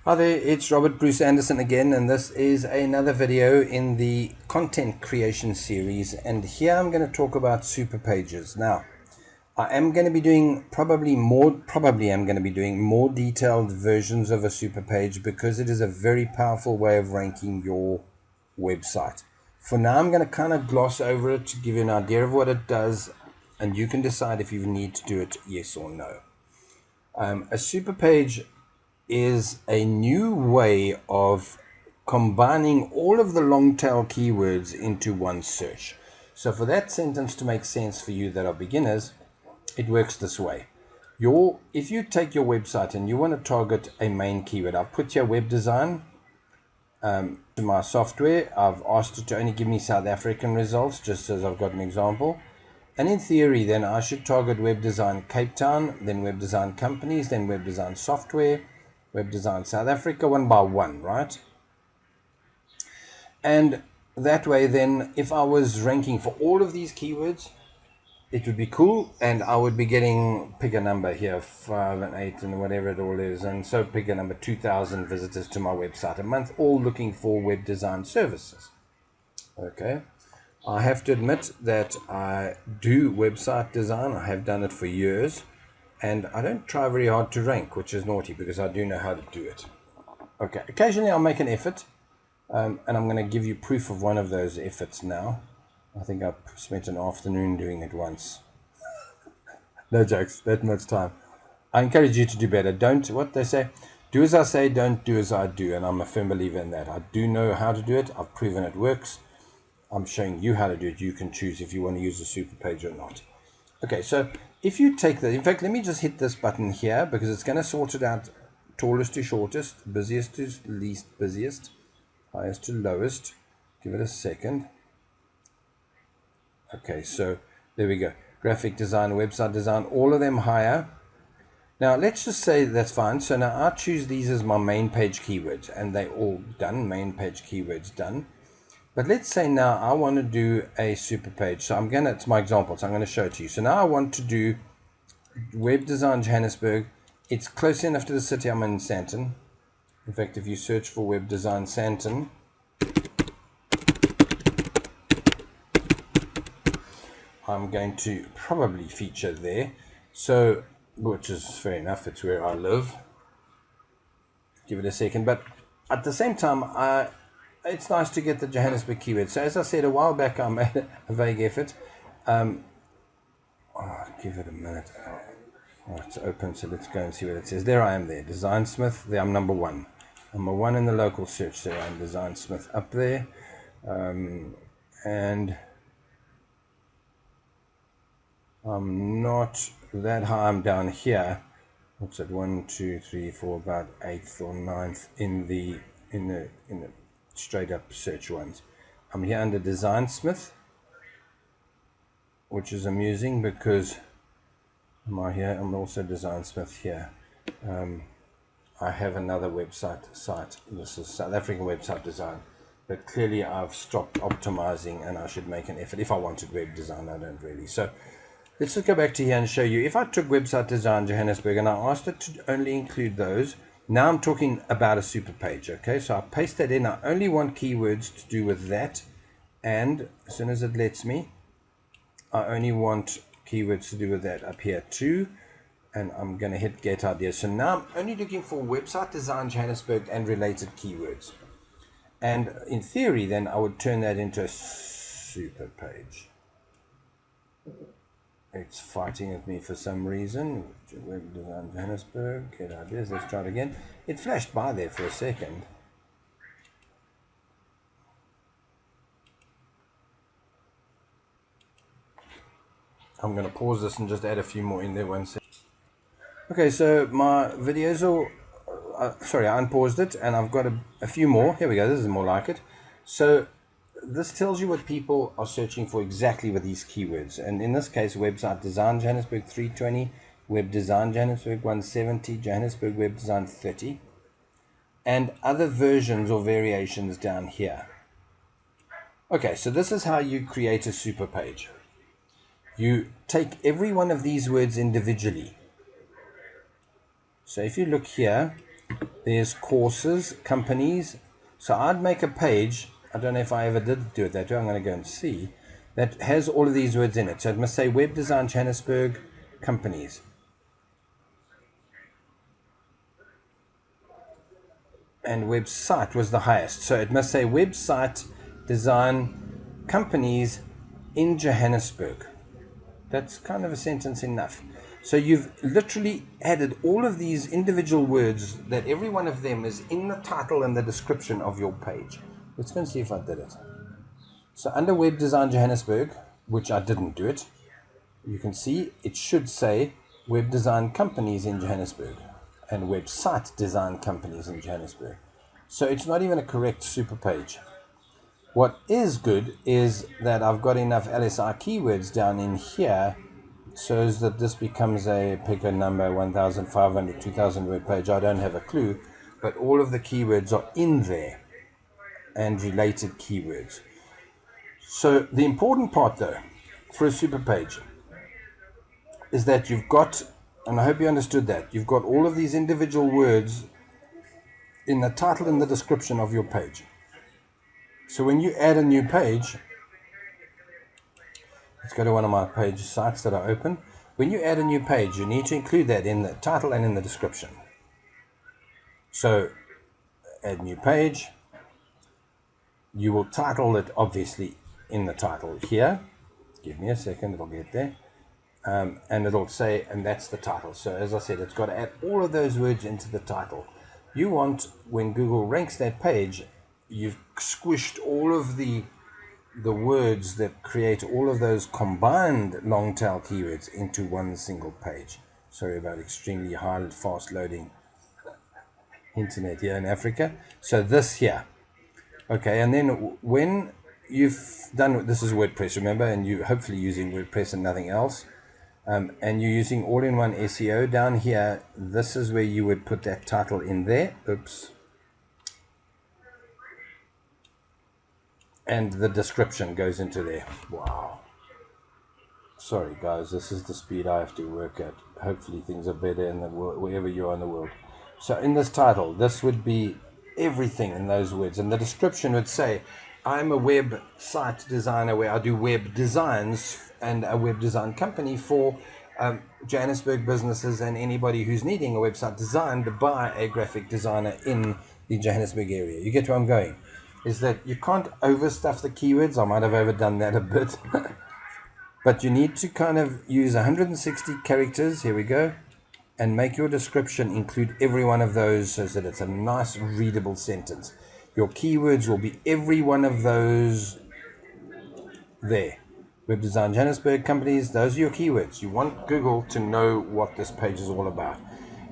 Hi there, it's Robert Bruce Anderson again, and this is another video in the content creation series, and here I'm going to talk about super pages. Now, I am going to be doing probably I'm going to be doing more detailed versions of a super page because it is a very powerful way of ranking your website. For now, I'm going to kind of gloss over it to give you an idea of what it does, and you can decide if you need to do it yes or no. A super page is a new way of combining all of the long tail keywords into one search. So for that sentence to make sense for you that are beginners, it works this way. If you take your website and you want to target a main keyword, I've put here web design to my software. I've asked it to only give me South African results, just as I've got an example. And in theory, then I should target web design Cape Town, then web design companies, then web design software, web design South Africa, one by one, right? And that way, then, if I was ranking for all of these keywords, it would be cool, and I would be getting, pick a number here, 5 and 8 and whatever it all is, and so pick a number, 2,000 visitors to my website a month, all looking for web design services. Okay, I have to admit that I do website design. I have done it for years, and I don't try very hard to rank, which is naughty because I do know how to do it. Okay, occasionally I'll make an effort, and I'm going to give you proof of one of those efforts now. I think I spent an afternoon doing it once. No jokes, that much time. I encourage you to do better. Don't, what they say, do as I say, don't do as I do, and I'm a firm believer in that. I do know how to do it. I've proven it works. I'm showing you how to do it. You can choose if you want to use a super page or not. Okay, so if you take that, in fact, let me just hit this button here because it's going to sort it out tallest to shortest, busiest to least busiest, highest to lowest. Give it a second. Okay, so there we go. Graphic design, website design, all of them higher. Now, let's just say that's fine. So now I choose these as my main page keywords, and they all done, main page keywords done. But let's say now I want to do a super page. So it's my example, so I'm going to show it to you. So now I want to do web design Johannesburg. It's close enough to the city. I'm in Sandton. In fact, if you search for web design Sandton, I'm going to probably feature there. So, which is fair enough, it's where I live. Give it a second. But at the same time, it's nice to get the Johannesburg keyword. So as I said a while back, I made a vague effort. Give it a minute. Oh, it's open, so let's go and see what it says. There I am there, Designsmith. There I'm number one. Number one in the local search. There I'm Designsmith up there. And I'm not that high. I'm down here. What's it? 1, 2, 3, 4, about 8th or 9th in the straight up search ones. I'm here under Designsmith, which is amusing because I'm also Designsmith here. I have another site. This is South African website design, but clearly I've stopped optimizing, and I should make an effort. If I wanted web design, I don't really. So let's just go back to here and show you. If I took website design Johannesburg and I asked it to only include those, now I'm talking about a super page. Okay, so I paste that in. I only want keywords to do with that, and as soon as it lets me, I only want keywords to do with that up here too, and I'm going to hit get ideas. So now I'm only looking for website design Johannesburg and related keywords, and in theory then I would turn that into a super page. It's fighting with me for some reason. Web design Johannesburg, get ideas. Let's try it again. It flashed by there for a second. I'm going to pause this and just add a few more in there one second. Okay, so my videos are, sorry, I unpaused it and I've got a few more. Here we go, this is more like it. So this tells you what people are searching for exactly with these keywords. And in this case, website design Johannesburg 320, web design Johannesburg 170, Johannesburg web design 30, and other versions or variations down here. Okay, so this is how you create a super page. You take every one of these words individually. So if you look here, There's courses, companies. So I'd make a page, I don't know if I ever did do it that way, I'm going to go and see, that has all of these words in it. So it must say Web Design Johannesburg companies. And website was the highest. So it must say website design companies in Johannesburg. That's kind of a sentence enough. So you've literally added all of these individual words that every one of them is in the title and the description of your page. Let's go and see if I did it. So under Web Design Johannesburg, which I didn't do it, you can see it should say Web Design Companies in Johannesburg and Website Design Companies in Johannesburg. So it's not even a correct super page. What is good is that I've got enough LSI keywords down in here so that this becomes a pick a number 1,500, 2,000 word page. I don't have a clue, but all of the keywords are in there and related keywords. So the important part though for a super page is that you've got, and I hope you understood that, you've got all of these individual words in the title and the description of your page. So when you add a new page, let's go to one of my page sites that I open. When you add a new page, you need to include that in the title and in the description. So add new page, you will title it obviously in the title here. Give me a second, it'll get there. And it'll say, and that's the title. So as I said, it's got to add all of those words into the title. You want, when Google ranks that page, you've squished all of the words that create all of those combined long tail keywords into one single page. Sorry about extremely high, fast loading internet here in Africa. So this here. Okay, and then when you've done, this is WordPress, remember, and you're hopefully using WordPress and nothing else. And you're using all-in-one SEO down here, this is where you would put that title in there. Oops. And the description goes into there. Wow. Sorry guys, this is the speed I have to work at. Hopefully things are better in the world, wherever you are in the world. So in this title, this would be everything in those words. And the description would say, I'm a website designer where I do web designs and a web design company for Johannesburg businesses and anybody who's needing a website designed by a graphic designer in the Johannesburg area. You get where I'm going? Is that you can't overstuff the keywords. I might have overdone that a bit. But you need to kind of use 160 characters. Here we go. And make your description include every one of those so that it's a nice readable sentence. Your keywords will be every one of those there. Web Design Johannesburg companies, those are your keywords. You want Google to know what this page is all about.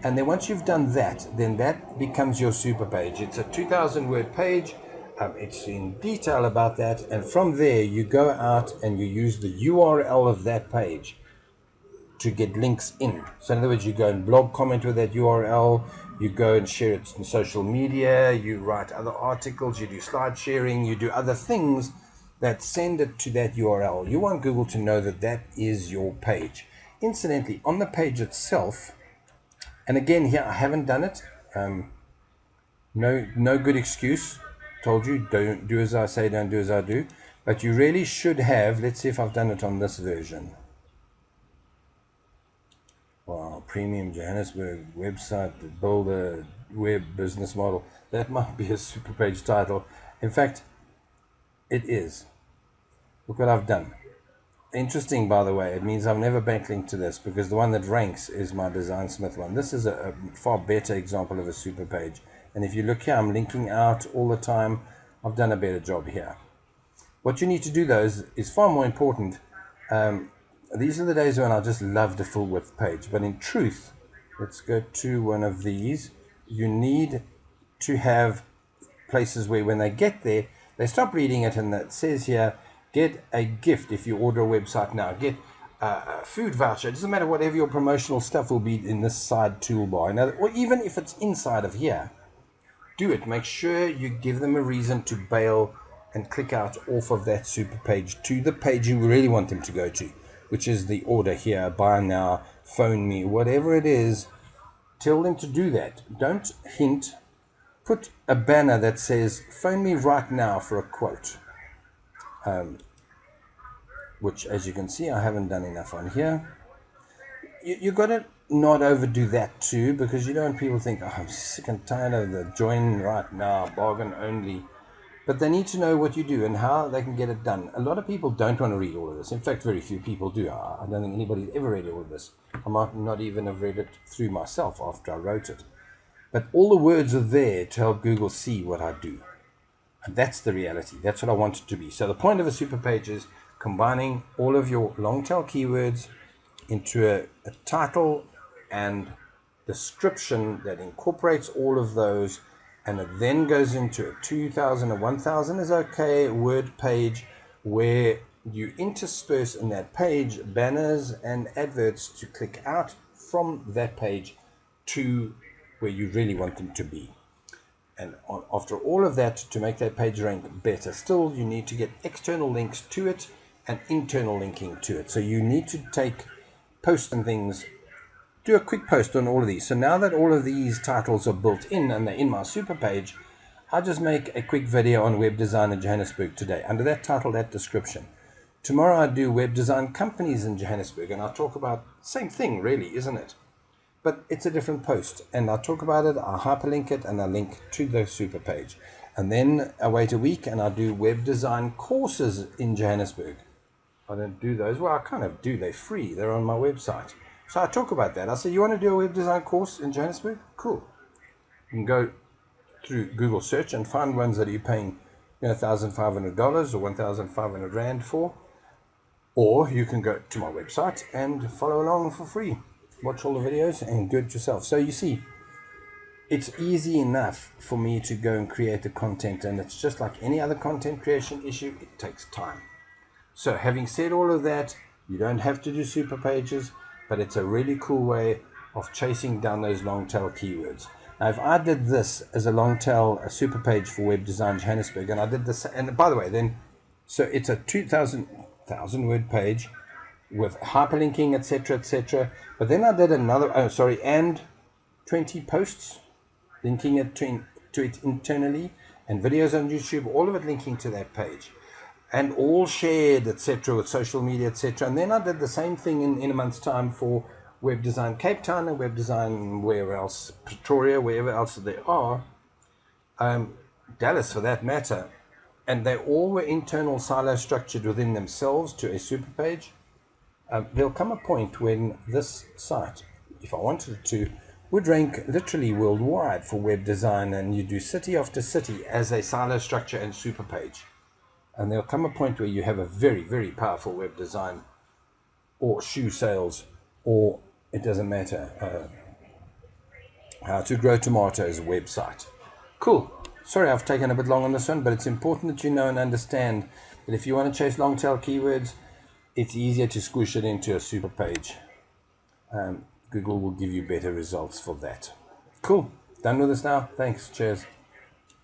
And then once you've done that, then that becomes your super page. It's a 2,000 word page. It's in detail about that. And from there, you go out and you use the URL of that page to get links in. So in other words, you go and blog comment with that URL, you go and share it in social media, you write other articles, you do slide sharing, you do other things that send it to that URL. You want Google to know that that is your page. Incidentally, on the page itself, and again here I haven't done it, no good excuse. Told you, don't do as I say, don't do as I do. But you really should have, let's see if I've done it on this version. Wow, Premium Johannesburg website, build a web business model. That might be a super page title. In fact, it is. Look what I've done. Interesting, by the way, it means I've never backlinked to this because the one that ranks is my Design Smith one. This is a far better example of a super page. And if you look here, I'm linking out all the time. I've done a better job here. What you need to do, though, is far more important. These are the days when I just loved a full width page. But in truth, let's go to one of these. You need to have places where when they get there, they stop reading it and it says here, get a gift if you order a website now. Get a food voucher. It doesn't matter whatever your promotional stuff will be in this side toolbar. Now, or even if it's inside of here, do it. Make sure you give them a reason to bail and click out off of that super page to the page you really want them to go to, which is the order here, buy now, phone me, whatever it is. tell them to do that. Don't hint. Put a banner that says, phone me right now for a quote. Which, as you can see, I haven't done enough on here. You've got to not overdo that too, because you don't want people to think, oh, I'm sick and tired of the join right now, bargain only. But they need to know what you do and how they can get it done. A lot of people don't want to read all of this. In fact, very few people do. I don't think anybody's ever read all of this. I might not even have read it through myself after I wrote it. But all the words are there to help Google see what I do. And that's the reality. That's what I want it to be. So the point of a super page is combining all of your long tail keywords into a title and description that incorporates all of those, and it then goes into a 2,000 or 1,000 is okay word page where you intersperse in that page banners and adverts to click out from that page to where you really want them to be. And after all of that, to make that page rank better, still you need to get external links to it and internal linking to it. So you need to take posts and things, do a quick post on all of these. So now that all of these titles are built in and they're in my super page, I just make a quick video on web design in Johannesburg today under that title, that description. Tomorrow I do web design companies in Johannesburg, and I talk about the same thing really, isn't it? But it's a different post, and I talk about it, I hyperlink it, and I link to the super page. And then I wait a week and I do web design courses in Johannesburg. I don't do those. Well, I kind of do. They're free. They're on my website. So I talk about that. I say, you want to do a web design course in Johannesburg? Cool. You can go through Google search and find ones that you're paying $1,500 or 1,500 Rand for. Or you can go to my website and follow along for free. Watch all the videos and do it yourself. So you see, it's easy enough for me to go and create the content, and it's just like any other content creation issue, it takes time. So having said all of that, you don't have to do super pages, but it's a really cool way of chasing down those long tail keywords. Now, if I did this as a long tail, a super page for web design Johannesburg, and I did this, and by the way, then, so it's a 2,000 word page with hyperlinking, etc., but then I did another, and 20 posts, linking it to it internally, and videos on YouTube, all of it linking to that page. And all shared, etc., with social media, etc. And then I did the same thing in a month's time for web design Cape Town and web design wherever else, Pretoria, wherever else there are, Dallas for that matter. And they all were internal silo structured within themselves to a super page. There'll come a point when this site, if I wanted it to, would rank literally worldwide for web design, and you do city after city as a silo structure and super page. And there'll come a point where you have a very, very powerful web design or shoe sales, or it doesn't matter, how to grow tomatoes website. Cool. Sorry I've taken a bit long on this one, but it's important that you know and understand that if you want to chase long tail keywords, it's easier to squish it into a super page. Google will give you better results for that. Cool. Done with this now. Thanks. Cheers.